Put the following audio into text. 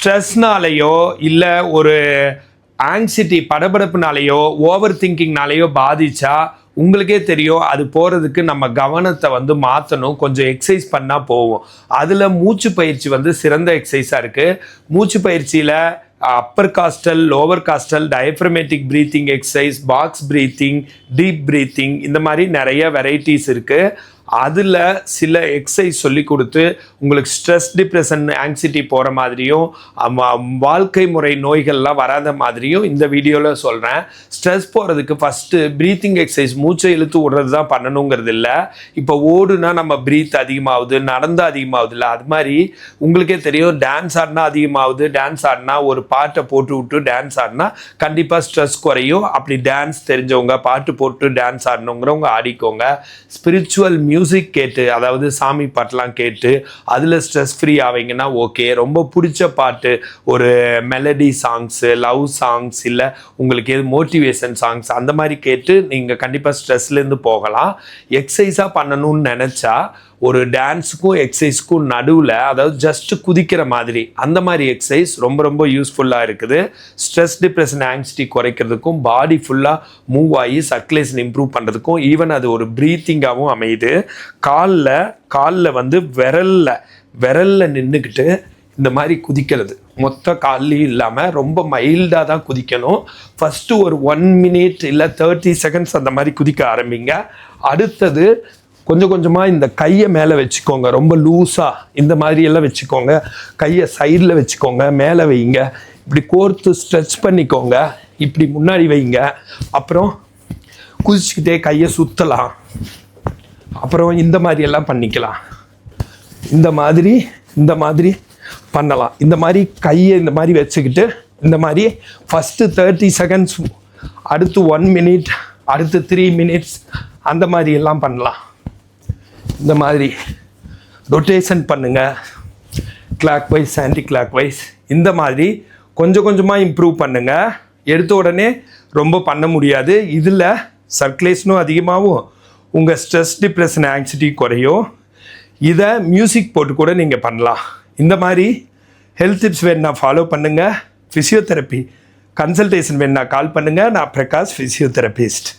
ஸ்ட்ரெஸ்னாலேயோ இல்லை ஒரு anxiety படபடப்புனாலேயோ over திங்கிங்னாலேயோ பாதிச்சா உங்களுக்கே தெரியும் அது போகிறதுக்கு நம்ம கவனத்தை வந்து மாற்றணும். கொஞ்சம் எக்ஸசைஸ் பண்ணால் போவோம். அதில் மூச்சு பயிற்சி சிறந்த எக்ஸசைஸாக இருக்குது. மூச்சு பயிற்சியில் upper costal, lower costal, diaphragmatic breathing exercise, box breathing, deep breathing, இந்த மாதிரி நிறைய வெரைட்டிஸ் இருக்குது. அதில் சில எக்ஸசைஸ் சொல்லி கொடுத்து உங்களுக்கு ஸ்ட்ரெஸ், டிப்ரெஷன், ஆங்ஸைட்டி போகிற மாதிரியும் வாழ்க்கை முறை நோய்கள்லாம் வராத மாதிரியும் இந்த வீடியோவில் சொல்கிறேன். ஸ்ட்ரெஸ் போகிறதுக்கு ஃபஸ்ட்டு ப்ரீத்திங் எக்ஸசைஸ், மூச்சை இழுத்து விடுறது தான் பண்ணணுங்கிறது இல்லை. இப்போ ஓடுனா நம்ம ப்ரீத் அதிகமாகுது, நடந்தால் அதிகமாகுது இல்லை, அது மாதிரி உங்களுக்கே தெரியும் டான்ஸ் ஆடினா அதிகமாகுது. டான்ஸ் ஆடினா ஒரு பாட்டை போட்டு விட்டு டான்ஸ் ஆடினா கண்டிப்பாக ஸ்ட்ரெஸ் குறையும். அப்படி டான்ஸ் தெரிஞ்சவங்க, பாட்டு போட்டு டான்ஸ் ஆடணுங்கிறவங்க ஆடிக்கோங்க. ஸ்பிரிச்சுவல் மியூசிக் கேட்டு, அதாவது சாமி பாட்டெலாம் கேட்டு அதில் ஸ்ட்ரெஸ் ஃப்ரீ ஆவீங்கன்னா ஓகே. ரொம்ப பிடிச்ச பாட்டு, ஒரு மெலடி சாங்ஸு, லவ் சாங்ஸ், இல்லை உங்களுக்கு எது மோட்டிவேஷன் சாங்ஸ், அந்த மாதிரி கேட்டு நீங்கள் கண்டிப்பாக ஸ்ட்ரெஸ்லேருந்து போகலாம். எக்ஸசைஸாக பண்ணணும்னு நினச்சா ஒரு டான்ஸுக்கும் எக்ஸசைஸ்க்கும் நடுவில், அதாவது ஜஸ்ட் குதிக்கிற மாதிரி, அந்த மாதிரி எக்ஸசைஸ் ரொம்ப ரொம்ப யூஸ்ஃபுல்லாக இருக்குது. ஸ்ட்ரெஸ், டிப்ரெஷன், ஆங்ஸைட்டி குறைக்கிறதுக்கும், பாடி ஃபுல்லாக மூவ் ஆகி சர்க்குலேஷன் இம்ப்ரூவ் பண்ணுறதுக்கும், ஈவன் அது ஒரு ப்ரீத்திங்காகவும் அமையுது. காலில் விரலில் நின்றுக்கிட்டு இந்த மாதிரி குதிக்கிறது, மொத்த கால்லையும் இல்லாமல் ரொம்ப மைல்டாக தான் குதிக்கணும். ஃபஸ்ட்டு ஒரு 1 minute இல்லை 30 seconds அந்த மாதிரி குதிக்க ஆரம்பிங்க. அடுத்தது கொஞ்சம் கொஞ்சமாக இந்த கையை மேலே வச்சுக்கோங்க, ரொம்ப லூஸாக இந்த மாதிரியெல்லாம் வச்சுக்கோங்க. கையை சைடில் வச்சுக்கோங்க, மேலே வைங்க, இப்படி கோர்த்து ஸ்ட்ரெச் பண்ணிக்கோங்க, இப்படி முன்னாடி வைங்க. அப்புறம் குதிச்சுக்கிட்டே கையை சுற்றலாம். அப்புறம் இந்த மாதிரியெல்லாம் பண்ணிக்கலாம். இந்த மாதிரி பண்ணலாம். இந்த மாதிரி கையை இந்த மாதிரி வச்சுக்கிட்டு இந்த மாதிரி ஃபஸ்ட்டு 30 seconds, அடுத்து 1 minute, அடுத்து 3 minutes, அந்த மாதிரி எல்லாம் பண்ணலாம். இந்த மாதிரி ரொட்டேஷன் பண்ணுங்கள், clockwise, anticlockwise, இந்த மாதிரி கொஞ்சம் கொஞ்சமாக இம்ப்ரூவ் பண்ணுங்கள். எடுத்த உடனே ரொம்ப பண்ண முடியாது. இதில் சர்க்குலேஷனும் அதிகமாகும், உங்கள் ஸ்ட்ரெஸ், டிப்ரெஷன், ஆங்ஸைட்டி குறையும். இதை மியூசிக் போட்டு கூட நீங்கள் பண்ணலாம். இந்த மாதிரி ஹெல்த் டிப்ஸ் வேணுன்னா ஃபாலோ பண்ணுங்கள். ஃபிசியோதெரப்பி கன்சல்டேஷன் வேணுன்னா கால் பண்ணுங்கள். நான் பிரகாஷ், ஃபிசியோதெரபிஸ்ட்.